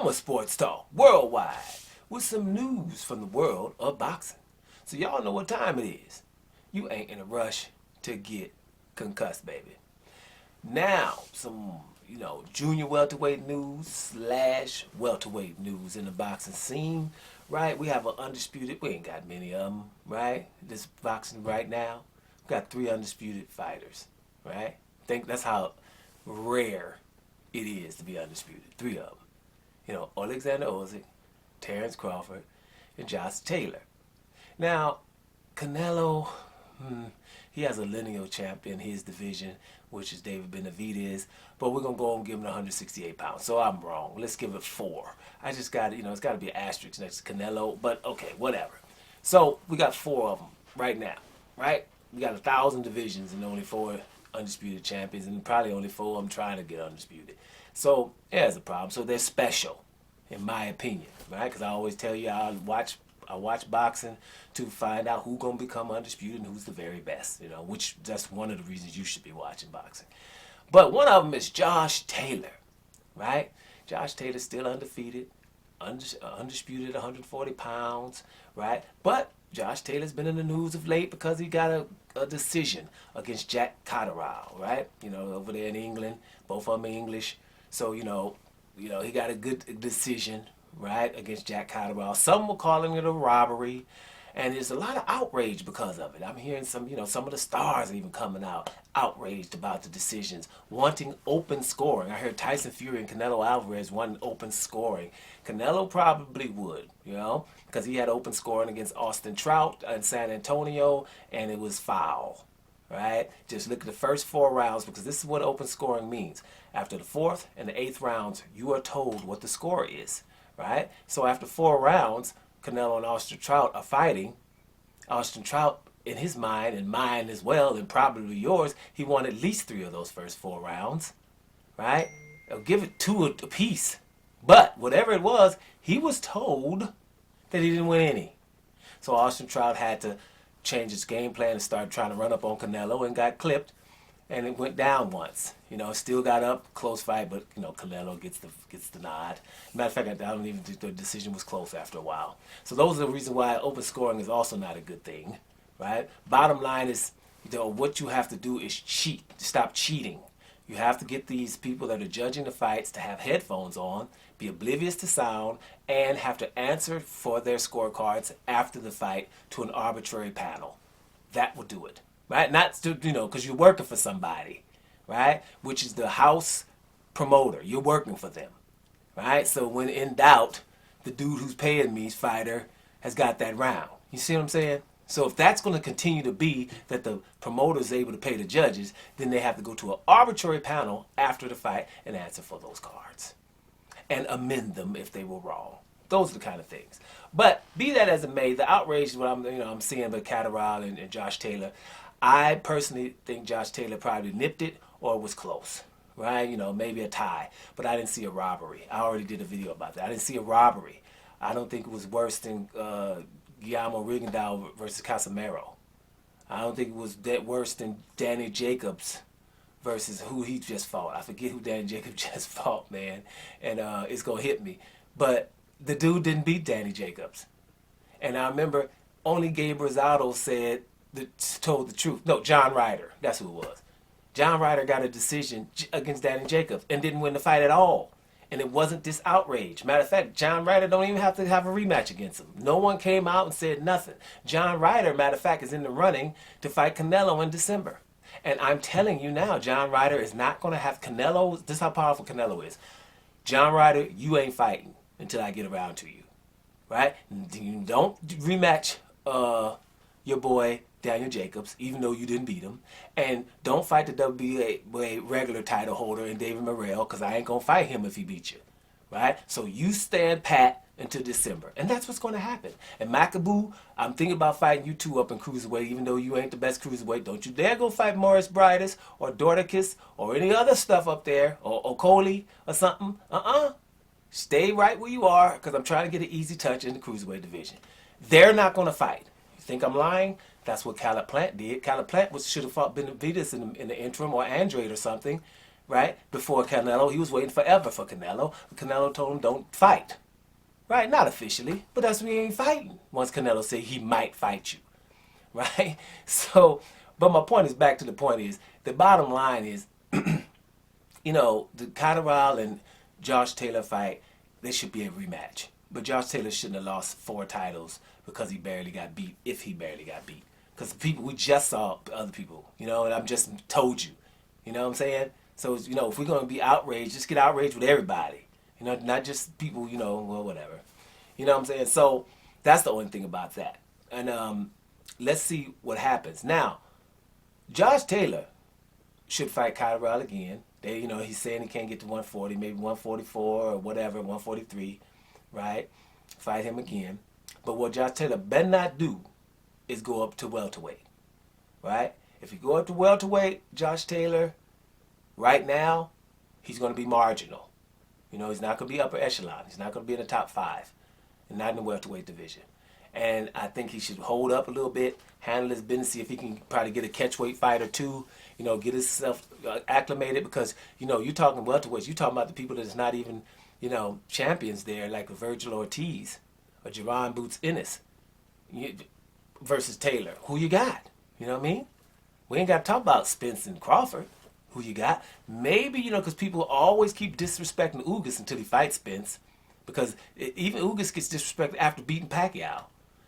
Mama Sports Talk Worldwide with some news from the world of boxing. So y'all know what time it is. You ain't in a rush to get concussed, baby. Now, some, junior welterweight news slash welterweight news in the boxing scene, right? We have an undisputed, we ain't got many of them, right? This boxing right now, we got 3 undisputed fighters, right? Think that's how rare it is to be undisputed. 3 of them. Alexander Usyk, Terrence Crawford, and Josh Taylor. Now, Canelo, he has a lineal champ in his division, which is David Benavidez, but we're going to go and give him 168 pounds. So I'm wrong. Let's give it 4. I just got to, it's got to be an asterisk next to Canelo, but okay, whatever. So we got 4 of them right now, right? We got 1,000 divisions and only 4 undisputed champions, and probably only 4 of them trying to get undisputed. So there's a problem. So they're special, in my opinion, right? Because I always tell you I watch boxing to find out who's going to become undisputed and who's the very best, which that's one of the reasons you should be watching boxing. But one of them is Josh Taylor, right? Josh Taylor's still undefeated, undisputed 140 pounds, right? But Josh Taylor's been in the news of late because he got a decision against Jack Catterall, right? Over there in England, both of them are English. So, he got a good decision, right, against Jack Catterall. Some were calling it a robbery, and there's a lot of outrage because of it. I'm hearing some of the stars even coming out outraged about the decisions, wanting open scoring. I heard Tyson Fury and Canelo Alvarez wanting open scoring. Canelo probably would, because he had open scoring against Austin Trout in San Antonio, and it was foul. Right? Just look at the first 4 rounds, because this is what open scoring means. After the 4th and the 8th rounds, you are told what the score is. Right? So after 4 rounds, Canelo and Austin Trout are fighting. Austin Trout, in his mind, and mine as well, and probably yours, he won at least 3 of those first 4 rounds. Right? I'll give it 2 apiece. But whatever it was, he was told that he didn't win any. So Austin Trout had to changed his game plan and started trying to run up on Canelo and got clipped, and it went down once. Still got up, close fight, but Canelo gets the nod. Matter of fact, I don't even think the decision was close after a while. So those are the reasons why open scoring is also not a good thing, right? Bottom line is, what you have to do is cheat. Stop cheating. You have to get these people that are judging the fights to have headphones on, be oblivious to sound, and have to answer for their scorecards after the fight to an arbitrary panel. That will do it, right? Not to, because you're working for somebody, right? Which is the house promoter. You're working for them, right? So when in doubt, the dude who's paying me, fighter, has got that round. You see what I'm saying? So if that's going to continue to be that the promoter is able to pay the judges, then they have to go to an arbitrary panel after the fight and answer for those cards and amend them if they were wrong. Those are the kind of things. But be that as it may, the outrage is what I'm seeing with Catterall and Josh Taylor. I personally think Josh Taylor probably nipped it or was close, right? Maybe a tie, but I didn't see a robbery. I already did a video about that. I didn't see a robbery. I don't think it was worse than Guillermo Rigondeaux versus Casemiro. I don't think it was that worse than Danny Jacobs versus who he just fought. I forget who Danny Jacobs just fought, man, and it's going to hit me. But the dude didn't beat Danny Jacobs. And I remember only Gabe Rosado told the truth. No, John Ryder. That's who it was. John Ryder got a decision against Danny Jacobs and didn't win the fight at all. And it wasn't this outrage. Matter of fact, John Ryder don't even have to have a rematch against him. No one came out and said nothing. John Ryder, matter of fact, is in the running to fight Canelo in December. And I'm telling you now, John Ryder is not going to have Canelo. This is how powerful Canelo is. John Ryder, you ain't fighting until I get around to you. Right? You don't rematch your boy Daniel Jacobs, even though you didn't beat him. And don't fight the WBA regular title holder in David Morrell, because I ain't going to fight him if he beats you. Right? So you stand pat until December. And that's what's going to happen. And Makabu, I'm thinking about fighting you 2 up in cruiserweight, even though you ain't the best cruiserweight. Don't you dare go fight Morris Bridas or Dorticus or any other stuff up there, or Okoli or something. Stay right where you are, because I'm trying to get an easy touch in the cruiserweight division. They're not going to fight. You think I'm lying? That's what Caleb Plant did. Caleb Plant should have fought Benavidez in the interim, or Andrade or something, right? Before Canelo, he was waiting forever for Canelo. Canelo told him, don't fight. Right? Not officially, but that's when he ain't fighting. Once Canelo said he might fight you. Right? So, but my point is back to the point is, the bottom line is, you know, the Catterall and Josh Taylor fight, they should be a rematch. But Josh Taylor shouldn't have lost 4 titles because he barely got beat, if he barely got beat. Because the people, we just saw other people, you know, and I'm just told you. You know what I'm saying? So, you know, if we're going to be outraged, just get outraged with everybody. You know, not just people, you know, well, whatever. You know what I'm saying? So, that's the only thing about that. And let's see what happens. Now, Josh Taylor should fight Catterall again. They, you know, he's saying he can't get to 140, maybe 144 or whatever, 143, right? Fight him again. But what Josh Taylor better not do is go up to welterweight, right? If you go up to welterweight, Josh Taylor, right now, he's going to be marginal. You know, he's not going to be upper echelon. He's not going to be in the top 5, and not in the welterweight division. And I think he should hold up a little bit, handle his business, see if he can probably get a catchweight fight or 2, you know, get himself acclimated, because, you know, you're talking welterweights, you're talking about the people that's not even, you know, champions there, like Virgil Ortiz or Jerron Boots Ennis versus Taylor. Who you got? You know what I mean? We ain't got to talk about Spence and Crawford. Who you got? Maybe, you know, because people always keep disrespecting Ugas until he fights Spence. Because even Ugas gets disrespected after beating Pacquiao.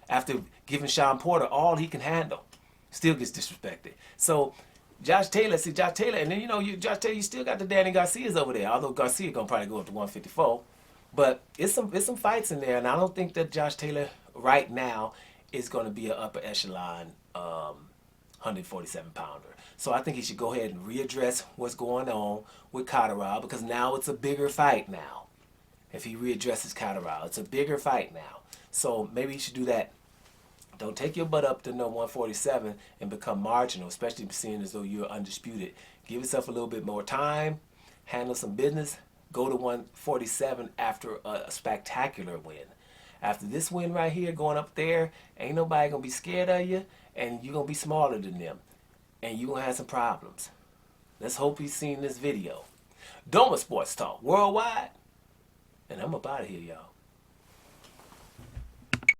After giving Sean Porter all he can handle. Still gets disrespected. So, Josh Taylor, and then, you know, Josh Taylor, you still got the Danny Garcias over there. Although Garcia going to probably go up to 154. But it's some fights in there. And I don't think that Josh Taylor right now is going to be an upper echelon 147 pounder. So I think he should go ahead and readdress what's going on with Catterall, because now it's a bigger fight now. If he readdresses Catterall, it's a bigger fight now. So maybe he should do that. Don't take your butt up to no 147 and become marginal, especially seeing as though you're undisputed. Give yourself a little bit more time, handle some business, go to 147 after a spectacular win. After this win right here, going up there, ain't nobody going to be scared of you, and you're going to be smaller than them. And you're going to have some problems. Let's hope he's seen this video. Doma Sports Talk Worldwide. And I'm up out of here, y'all.